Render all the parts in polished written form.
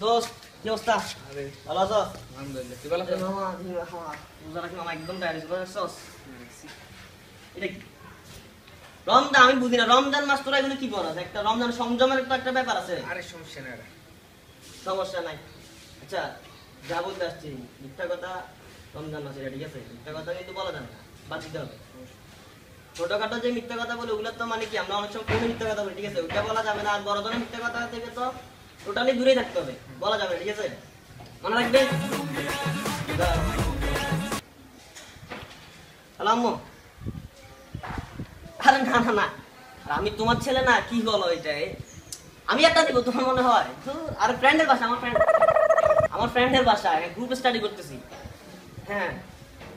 দোস্ত কি অবস্থা? আরে ভালো আছো? আলহামদুলিল্লাহ। তুই ভালো আছিস? মামা রোজা রাখি মামা একদম টায়ার্ড আছিস। এটা কি রমজান? আমি বুঝি না রমজান মাস তোরা এগুলো কি পড়াস? একটা রমজান সংযমের তো একটা ব্যাপার আছে। আরে সমস্যা নাই রে। সমস্যা নাই। আচ্ছা যা বলতে আসছি মিথ্যা কথা রমজান মাসে ঠিক আছে, মিথ্যা কথা কিন্তু বলা যাবে না, বাদ দিতে হবে। ছোটখাটো যে মিথ্যা কথা বলে ওগুলো তো মানে কি আমরা অনেক সময় কোনো মিথ্যা কথা বলি ঠিক আছে, ওটা বলা যাবে না। আর বড় ধরনের মিথ্যা কথা থেকে তো টোটালি দূরেই থাকতে হবে, বলা যাবে না ঠিক আছে, মনে রাখবেন। হ্যালো আম্মু। আরে না না না, আমি তোমার ছেলে না, কি বলো এটাই। আমি একটা দিব তোমার মনে হয়? আরে ফ্রেন্ডের বাসা, আমার ফ্রেন্ডের বাসা, গ্রুপ স্টাডি করতেছি। হ্যাঁ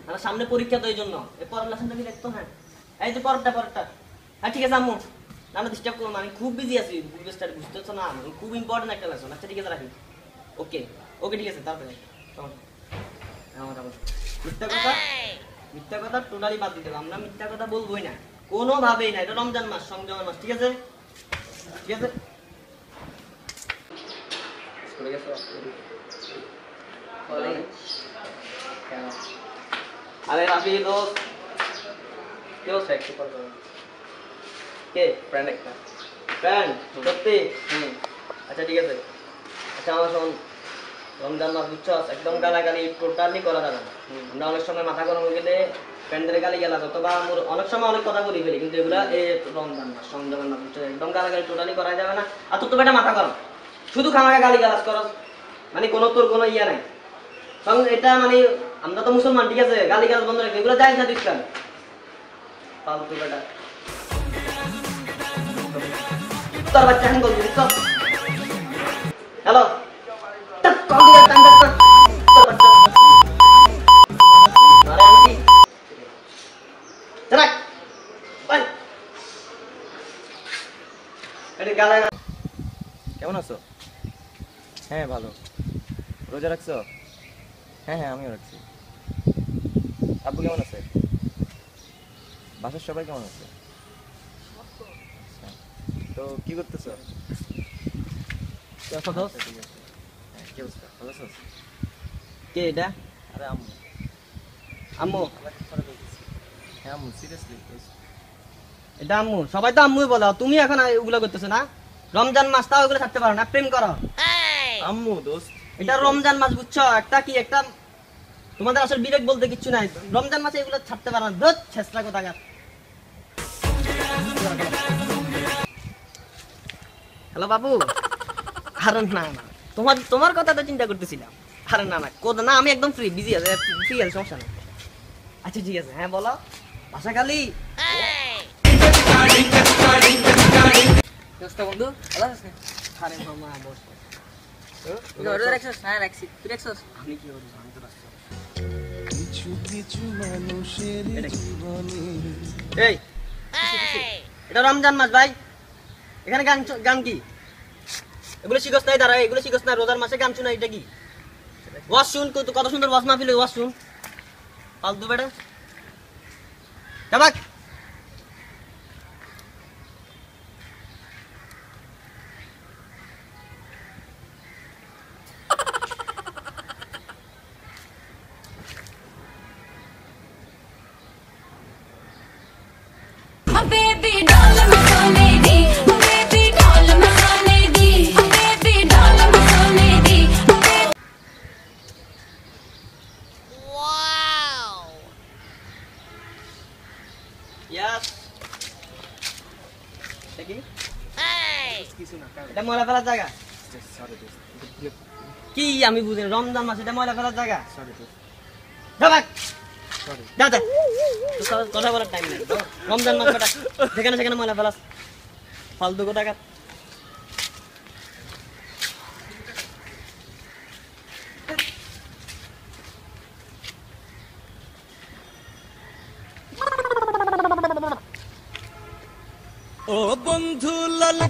মানে সামনে পরীক্ষা তো এই জন্য এই পরের লেসনটা কি দেখতো? হ্যাঁ এই যে পরেরটা। হ্যাঁ ঠিক আছে আম্মু, না না ডিস্টার্ব করো না, আমি খুব বিজি আছি, গ্রুপ স্টাডি বুঝতেছো না, খুব ইম্পর্টেন্ট একটা লেসন। আচ্ছা ঠিক আছে রাখি। ওকে ওকে ঠিক আছে, তারপরে মিথ্যা কথা টোটালি বাদ দিতে হবে, আমরা মিথ্যা কথা বলবোই না কোনোভাবেই না। এটা রমজান মাস, সংযমের মাস, ঠিক আছে ঠিক আছে। আরে রাফি দোস্ত কি অবস্থা? একটু পর কে ফ্রেন্ড? একটা ফ্রেন্ড সত্যি? আচ্ছা ঠিক আছে। আচ্ছা আমার শোন, রমজান মাস বুঝছস, একদম গালাগালি টোটালি করা যাবে না। আমরা অনেক সময় মাথা গরম হয়ে গেলে ফ্রেন্ডদের গালি গেলা অথবা অনেক সময় অনেক কথা বলি ফেলি, কিন্তু এগুলা এই রমজান মাস, সংযমের মাস বুঝছো, একদম গালাগালি টোটালি করা যাবে না। আর তোর তো বেটা মাথা গরম, শুধু খামাখা গালি গালাজ করস, মানে তোর কোনো ইয়া নাই। কারণ এটা মানে আমরা তো মুসলমান ঠিক আছে, গালি গালাজ বন্ধ রাখবে, এগুলো যাই না দিস কেন ফালতু বেটা। তোর বাচ্চা এখন বলবি হ্যালো কেমন আছো? হ্যাঁ ভালো। রোজা রাখছো? হ্যাঁ হ্যাঁ আমিও রাখছি। আব্বু কেমন আছে? বাসার সবাই কেমন আছে? তো কি করতেছো? ঠিক আছে। হ্যাঁ, কি অবস্থা? ভালো আছো? কে এটা? আরে আম্মু। আম্মু? হ্যাঁ আম্মু সিরিয়াসলি। এটা আম্মু? সবাই তো আম্মুই বলো, তুমি এখন ওগুলো করতেছো না? রমজান মাস তাও ওগুলো থাকতে পারো না, প্রেম করো। আম্মু দোস্ত এটা রমজান মাস বুঝছো, একটা কি একটা তোমাদের আসলে বিবেক বলতে কিচ্ছু নাই। রমজান মাসে এগুলো ছাড়তে পারো না, ধুৎ ছেসরা কোথাকার। হ্যালো বাবু। আরে না না, তোমার কথা তো চিন্তা করতেছিলাম। আরে না না না, আমি একদম বিজি আছে, সমস্যা নেই। আচ্ছা ঠিক আছে, হ্যাঁ বলো। বাসা খালি বন্ধু ভালো আছিস? আরে মামা বস। আমি কি বলবো, আমি তো রাস্তা। এই এটা রমজান মাস ভাই, এখানে গান কি এগুলো শিখস নাই? দাঁড়া, এগুলো শিখস না? রোজার মাসে গান শোনা, এটা কি? ওয়াজ শুন, কত সুন্দর ওয়াজ মাহফিল, ওয়াজ শুন। ফালতু বেটা যাবাক। baby doll me sone di baby doll me sone di baby doll me sone di wow ইয়াস দেখি কিছু না এটা ময়লা ফেলার জায়গা সরি দোস্ত। কি? আমি বুঝি না, রমজান মাস এটা ময়লা ফেলার জায়গা? সরি দোস্ত। যাবাক সরি। যা যা, কথা বলার টাইম নেই। রমজান মাস বেটা, যেখানে সেখানে ময়লা ফেলাস, ফালতু কোথাকার। ও বন্ধু লাল